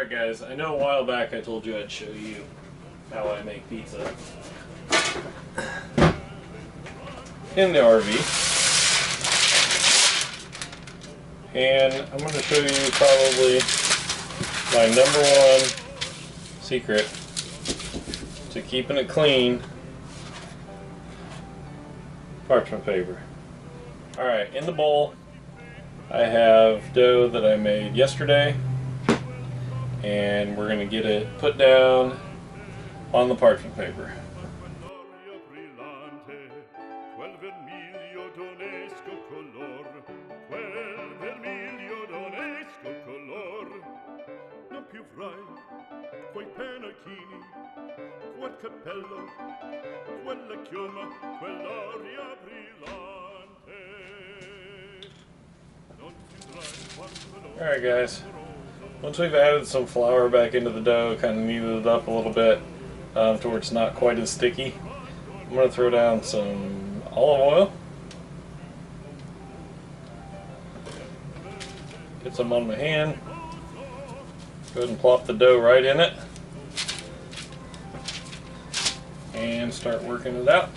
Alright guys, I know a while back I told you I'd show you how I make pizza in the RV. And I'm going to show you probably my #1 secret to keeping it clean: parchment paper. Alright, in the bowl I have dough that I made yesterday, and we're going to get it put down on the parchment paper. Alright guys, once we've added some flour back into the dough, kind of kneaded it up a little bit to where it's not quite as sticky, I'm going to throw down some olive oil, get some on my hand, go ahead and plop the dough right in it, and start working it out.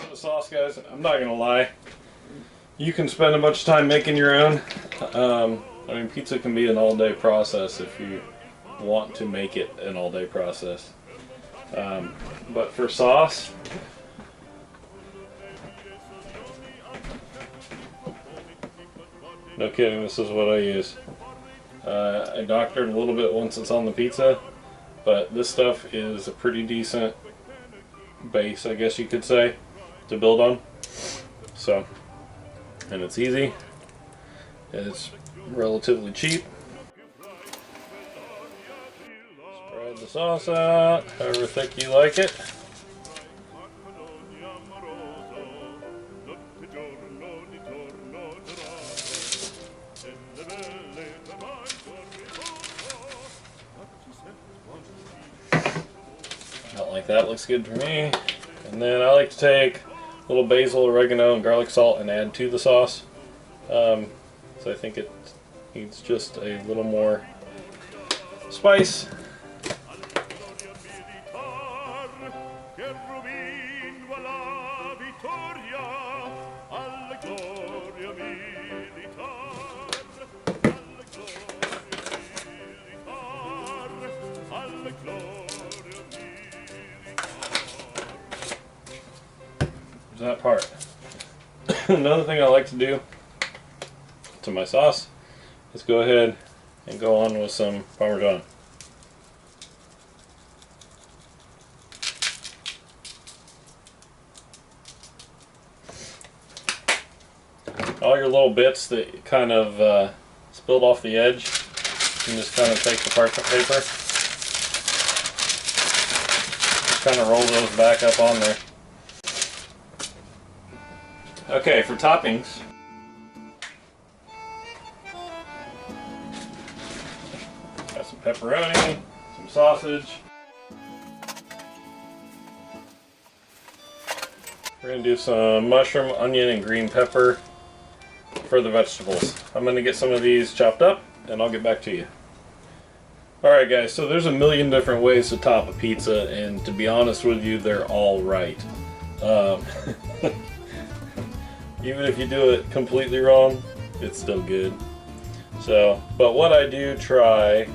The sauce, guys, I'm not gonna lie, you can spend a bunch of time making your own. I mean, pizza can be an all-day process if you want to make it an all-day process. But for sauce, no kidding, this is what I use. I doctored a little bit once it's on the pizza, but this stuff is a pretty decent base, I guess you could say, to build on. So, and it's easy, it's relatively cheap. Spread the sauce out however thick you like it. Not like that, looks good for me. And then I like to take a little basil, oregano, and garlic salt and add to the sauce. So I think it needs just a little more spice. That part. Another thing I like to do to my sauce is go ahead and go on with some Parmesan. All your little bits that kind of spilled off the edge, you can just kind of take the parchment paper, just kind of roll those back up on there. Okay, for toppings, got some pepperoni, some sausage. We're going to do some mushroom, onion, and green pepper for the vegetables. I'm going to get some of these chopped up, and I'll get back to you. Alright guys, so there's a million different ways to top a pizza, and to be honest with you, they're all right. Even if you do it completely wrong, it's still good. So, but what I do try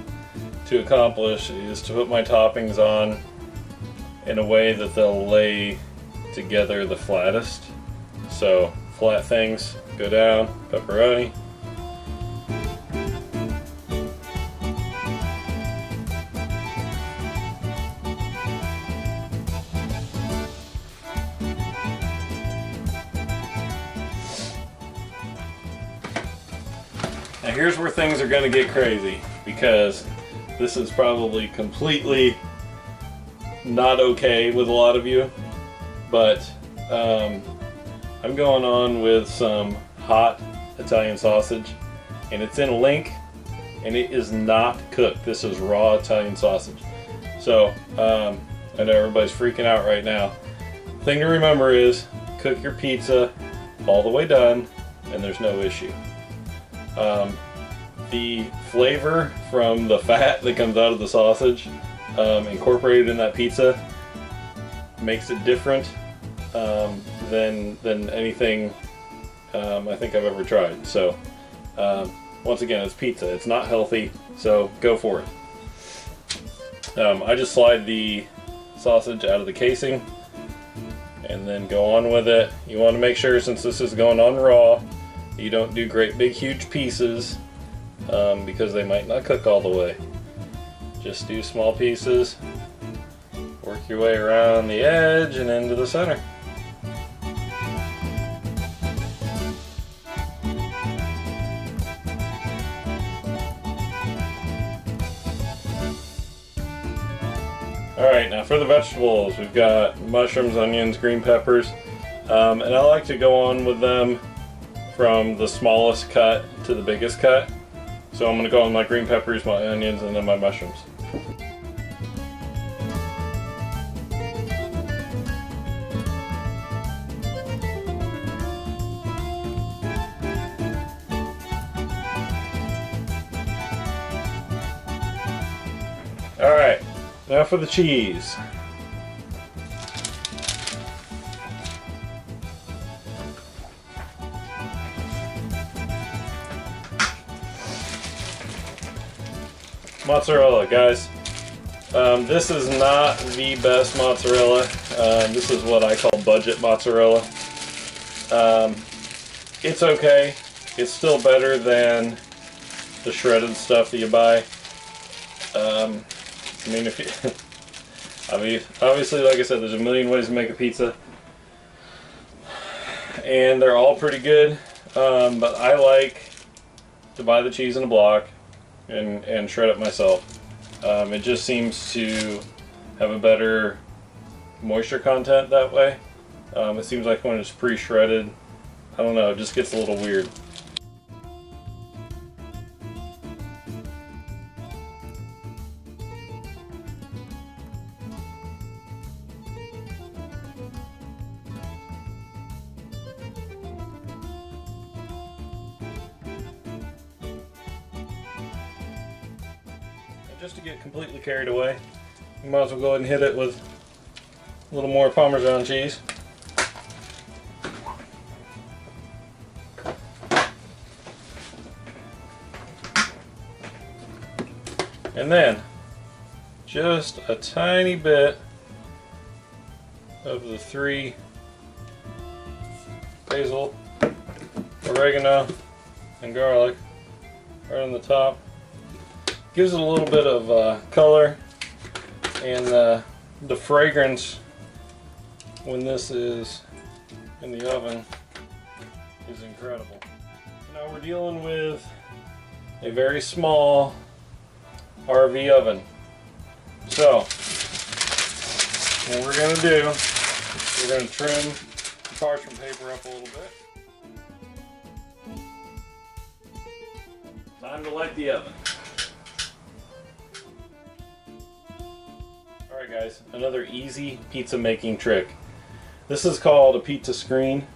to accomplish is to put my toppings on in a way that they'll lay together the flattest. So, flat things go down, pepperoni. Now here's where things are going to get crazy, because this is probably completely not okay with a lot of you, but I'm going on with some hot Italian sausage, and it's in Link, and it is not cooked. This is raw Italian sausage. So I know everybody's freaking out right now. Thing to remember is cook your pizza all the way done, and there's no issue. The flavor from the fat that comes out of the sausage incorporated in that pizza makes it different than anything I think I've ever tried. So once again, it's pizza. It's not healthy, so go for it. I just slide the sausage out of the casing and then go on with it. You want to make sure, since this is going on raw, you don't do great big huge pieces because they might not cook all the way. Just do small pieces, work your way around the edge and into the center. Alright, now for the vegetables, we've got mushrooms, onions, green peppers, and I like to go on with them from the smallest cut to the biggest cut. So I'm going to go on my green peppers, my onions, and then my mushrooms. Alright, now for the cheese. Mozzarella, guys. This is not the best mozzarella. This is what I call budget mozzarella. It's okay. It's still better than the shredded stuff that you buy. I mean, if you, obviously, like I said, there's a million ways to make a pizza, and they're all pretty good. But I like to buy the cheese in a block and shred it myself. It just seems to have a better moisture content that way. It seems like when it's pre-shredded, I don't know, it just gets a little weird. Just to get completely carried away, you might as well go ahead and hit it with a little more Parmesan cheese. And then just a tiny bit of the 3 basil, oregano, and garlic right on the top. Gives it a little bit of color, and the fragrance when this is in the oven is incredible. Now we're dealing with a very small RV oven. So what we're going to do, we're going to trim the parchment paper up a little bit. Time to light the oven. Alright guys, another easy pizza making trick. This is called a pizza screen.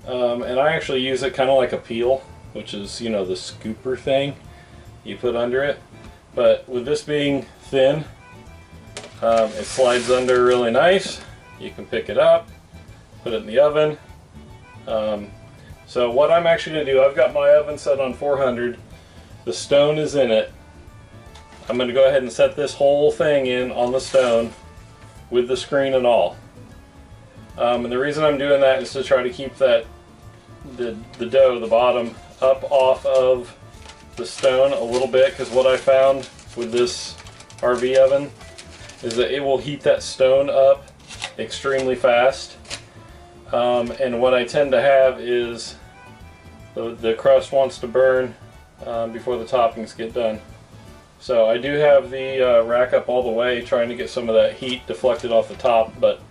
And I actually use it kind of like a peel, which is, you know, the scooper thing you put under it. But with this being thin, it slides under really nice. You can pick it up, put it in the oven. So what I'm actually going to do, I've got my oven set on 400. The stone is in it. I'm going to go ahead and set this whole thing in on the stone with the screen and all. And the reason I'm doing that is to try to keep that the dough, the bottom, up off of the stone a little bit, because what I found with this RV oven is that it will heat that stone up extremely fast. And what I tend to have is the crust wants to burn before the toppings get done. So I do have the rack up all the way, trying to get some of that heat deflected off the top, but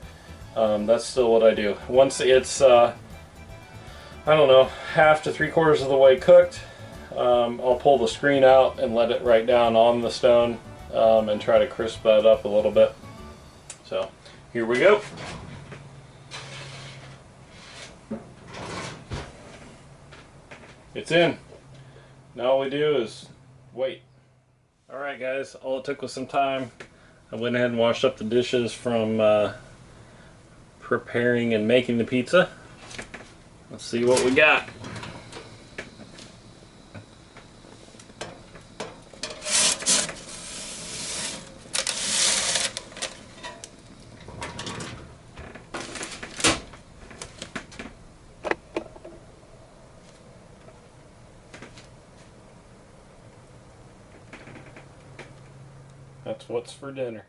That's still what I do. Once it's, I don't know, half to 3/4 of the way cooked, I'll pull the screen out and let it right down on the stone and try to crisp that up a little bit. So here we go. It's in. Now all we do is wait. Alright guys, all it took was some time. I went ahead and washed up the dishes from preparing and making the pizza. Let's see what we got. That's what's for dinner.